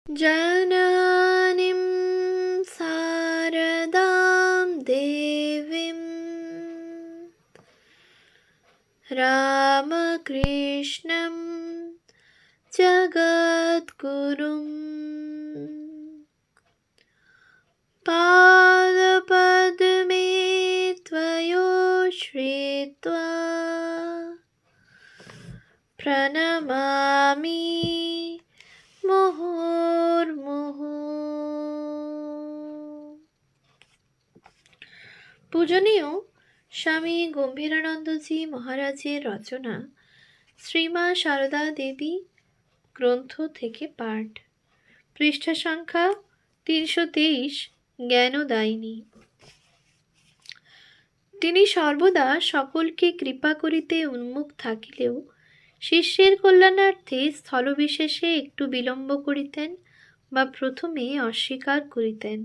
जननीं शारदां देवीं रामकृष्णं जगद्गुरुं पादपद्मे त्वयोश्रित्वा प्रणमामि মুহুর্মুহু। পূজনীয় স্বামী গম্ভীরানন্দজি মহারাজের রচনা শ্রীমা সারদা দেবী গ্রন্থ থেকে পাঠ, পৃষ্ঠা সংখ্যা 323। জ্ঞানদায়িনী। তিনি সর্বদা সকলকে কৃপা করিতে উন্মুখ থাকিলেও শিষ্যের কল্যাণার্থে স্থলবিশেষে একটু বিলম্ব করিতেন বা প্রথমে অস্বীকার করিতেন,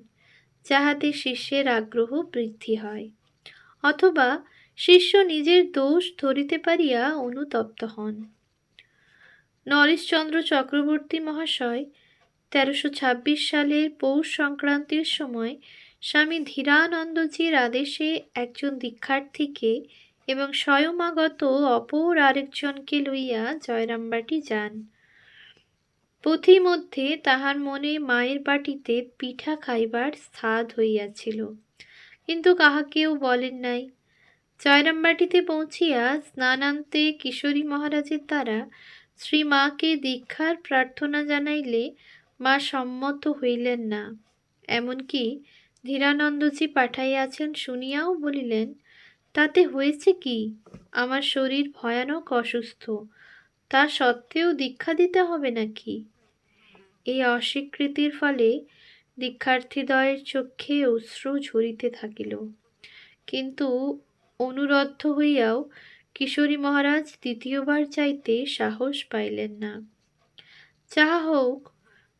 যাহাতে শিষ্যের আগ্রহ বৃদ্ধি হয়, অথবা শিষ্য নিজের দোষ ধরিতে পারিয়া অনুতপ্ত হন। নরেশচন্দ্র চক্রবর্তী মহাশয় 1326 সালের পৌষ সংক্রান্তির সময় স্বামী ধীরানন্দজির আদেশে একজন দীক্ষার্থীকে এবং স্বয়মাগত অপর আরেকজনকে লইয়া জয়রামবাটি যান। পথিমধ্যে তাহার মনে মায়ের বাটিতে পিঠা খাইবার স্বাদ হইয়াছিল, কিন্তু কাহাকেও বলেন নাই। জয়রামবাটিতে পৌঁছিয়া স্নানান্তে কিশোরী মহারাজের দ্বারা শ্রীমাকে দীক্ষার প্রার্থনা জানাইলে মা সম্মত হইলেন না। এমনকি ধীরানন্দজি পাঠাইয়াছেন শুনিয়াও বলিলেন, তাতে হয়েছে কি, আমার শরীর ভয়ানক অসুস্থ, তা সত্ত্বেও দীক্ষা দিতে হবে নাকি? এই অস্বীকৃতির ফলে দীক্ষার্থীদ্বয়ের চক্ষে অশ্রু ঝরিতে থাকিল, কিন্তু অনুরদ্ধ হইয়াও কিশোরী মহারাজ দ্বিতীয়বার চাইতে সাহস পাইলেন না। যাহা হোক,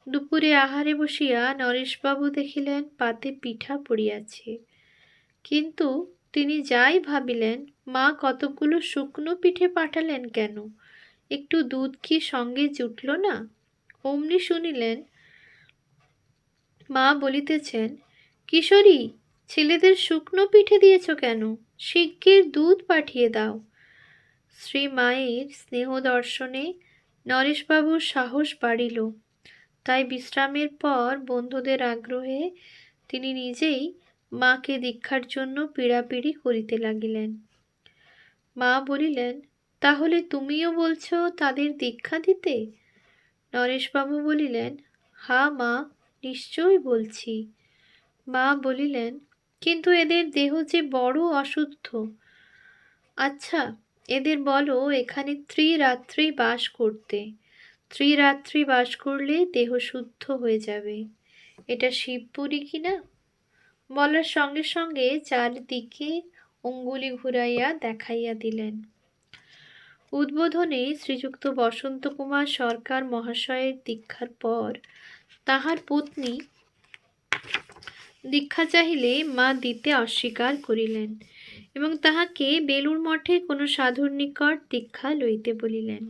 দুপুরে আহারে বসিয়া নরেশবাবু দেখিলেন পাতে পিঠা পড়িয়াছে, কিন্তু তিনি যাই ভাবিলেন, মা কতকগুলো শুকনো পিঠে পাঠালেন কেন, একটু দুধ কি সঙ্গে জুটল না? অমনি শুনিলেন মা বলিতেছেন, কিশোরী, ছেলেদের শুকনো পিঠে দিয়েছ কেন? শিগগির দুধ পাঠিয়ে দাও। শ্রী মায়ের স্নেহ দর্শনে নরেশবাবুর সাহস বাড়িল। তাই বিশ্রামের পর বন্ধুদের আগ্রহে তিনি নিজেই মাকে দীক্ষার জন্য পীড়াপিড়ি করিতে লাগিলেন। মা বলিলেন, তাহলে তুমিও বলছ তাদের দীক্ষা দিতে? নরেশবাবু বলিলেন, হা মা, নিশ্চয় বলছি। মা বলিলেন, কিন্তু এদের দেহ যে বড় অশুদ্ধ। আচ্ছা, এদের বলো এখানে ত্রিরাত্রি বাস করতে। ত্রিরাত্রি বাস করলে দেহ শুদ্ধ হয়ে যাবে। এটা শিবপুরী কিনা? বলার সঙ্গে সঙ্গে চারিদিকে অঙ্গুলি ঘুরাইয়া দেখাইয়া দিলেন। উদ্বোধনে শ্রীযুক্ত বসন্ত কুমার সরকার মহাশয়ের দীক্ষার পর তাহার পত্নী দীক্ষা চাহিলে মা দিতে অস্বীকার করিলেন এবং তাহাকে বেলুড় মঠে কোনো সাধুর নিকট দীক্ষা লইতে বলিলেন।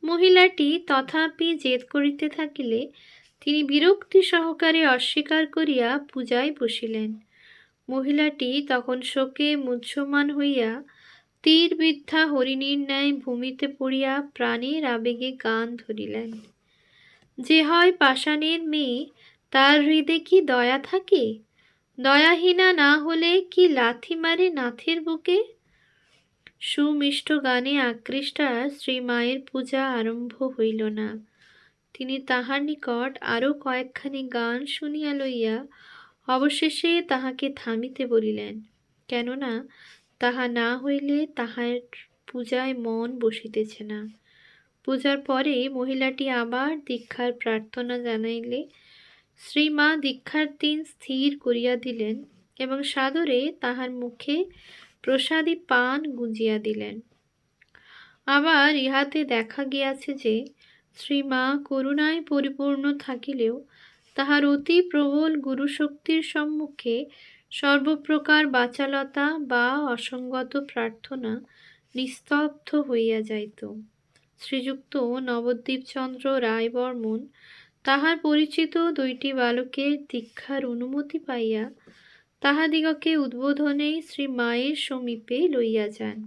মহিলাটি তথাপি জেদ করিতে থাকিলে তিনি বিরক্তি সহকারে অস্বীকার করিয়া পূজায় বসিলেন। মহিলাটি তখন শোকে মুহ্যমান হইয়া তীরবিদ্ধা হরিণীর ন্যায় ভূমিতে পড়িয়া প্রাণের আবেগে গান ধরিলেন। যে হয় পাষাণের মেয়ে, তার হৃদে কি দয়া থাকে? দয়াহীনা না হলে কি লাথি মারে নাথের বুকে? সুমিষ্ট গানে আকৃষ্টা শ্রী মায়ের পূজা আরম্ভ হইল না। তিনি তাহার নিকট আরও কয়েকখানি গান শুনিয়া লইয়া অবশেষে তাহাকে থামিতে বলিলেন, কেননা তাহা না হইলে তাহার পূজায় মন বসিতেছে না। পূজার পরে মহিলাটি আবার দীক্ষার প্রার্থনা জানাইলে শ্রীমা দীক্ষার দিন স্থির করিয়া দিলেন এবং সাদরে তাহার মুখে প্রসাদী পান গুঁজিয়া দিলেন। আবার ইহাতে দেখা গিয়াছে যে শ্রীমা করুণায় পরিপূর্ণ থাকিলেও তাহার অতি প্রবল গুরুশক্তির সম্মুখে সর্বপ্রকার বাচালতা বা অসঙ্গত প্রার্থনা নিস্তব্ধ হইয়া যাইত। শ্রীযুক্ত নবদ্বীপচন্দ্র রায়বর্মন তাহার পরিচিত 2টি বালকের দীক্ষার অনুমতি পাইয়া তাহাদিগকে উদ্বোধনে শ্রী মায়ের সমীপে লইয়া যান।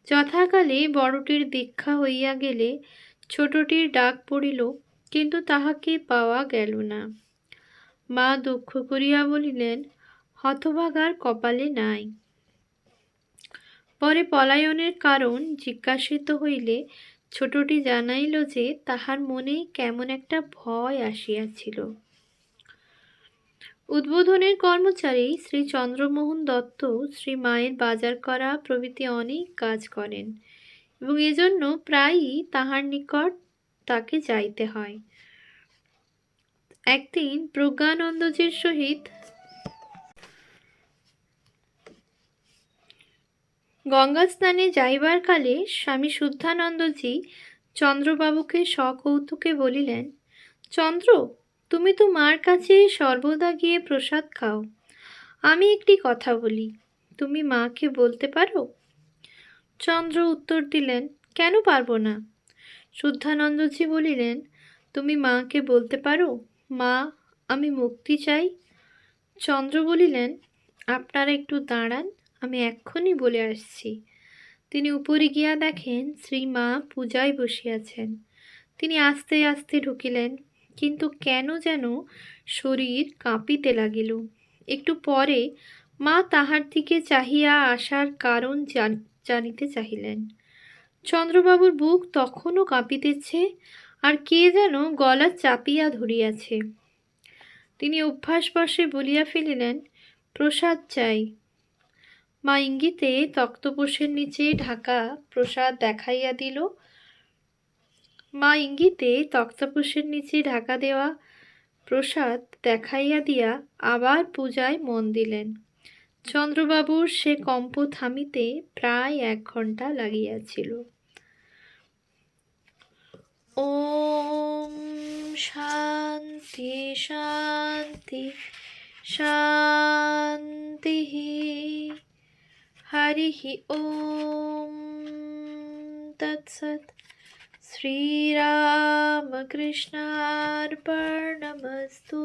যথাকালে বড়টির দীক্ষা হইয়া গেলে ছোটটির ডাক পড়িল, কিন্তু তাহাকে পাওয়া গেল না। মা দুঃখ করিয়া বলিলেন, হতভাগার কপালে নাই। পরে পলায়নের কারণ জিজ্ঞাসিত হইলে ছোটটি জানাইল যে তাহার মনে কেমন একটা ভয় আসিয়াছিল। উদ্বোধনের কর্মচারী শ্রী চন্দ্রমোহন দত্ত শ্রী মায়ের বাজার করা প্রভৃতি অনেক কাজ করেন এবং এজন্য প্রায়ই তাহার নিকট তাকে যাইতে হয়। একদিন প্রজ্ঞানন্দজির সহিত গঙ্গা স্নানে যাইবার কালে স্বামী শুদ্ধানন্দজি চন্দ্রবাবুকে সকৌতুকে বলিলেন, চন্দ্র, তুমি তো মার কাছে সর্বদা গিয়ে প্রসাদ খাও। আমি একটি কথা বলি, তুমি মাকে বলতে পারো? চন্দ্র উত্তর দিলেন, কেন পারবো না? শুদ্ধানন্দজি বলিলেন, তুমি মাকে বলতে পারো, মা, আমি মুক্তি চাই? চন্দ্র বলিলেন, আপনারা একটু দাঁড়ান, আমি এক্ষুনি বলে আসছি। তিনি উপরে গিয়া দেখেন শ্রীমা পূজায় বসিয়াছেন। তিনি আস্তে আস্তে ঢুকিলেন, কিন্তু কেন যেন শরীর কাঁপিতে লাগিল। একটু পরে মা তাহার দিকে চাহিয়া আসার কারণ জানিতে চাহিলেন। চন্দ্রবাবুর বুক তখনও কাঁপিতেছে, আর কে যেন গলা চাপিয়া ধরিয়াছে। তিনি অভ্যাসবশে বলিয়া ফেলিলেন, প্রসাদ চাই। মা ইঙ্গিতে তক্তপোষের নিচে ঢাকা প্রসাদ দেখাইয়া দিল। মা ইঙ্গিতে তক্তপোষের নিচে ঢাকা দেওয়া প্রসাদ দেখাইয়া দিয়া আবার পূজায় মন দিলেন। চন্দ্রবাবুর সে কম্প থামিতে প্রায় 1 ঘণ্টা লাগিয়াছিল। ওম শান্তি শান্তি শান্তি। হরি ওম তৎসৎ। শ্রীরামকৃষ্ণার্পণমস্তু।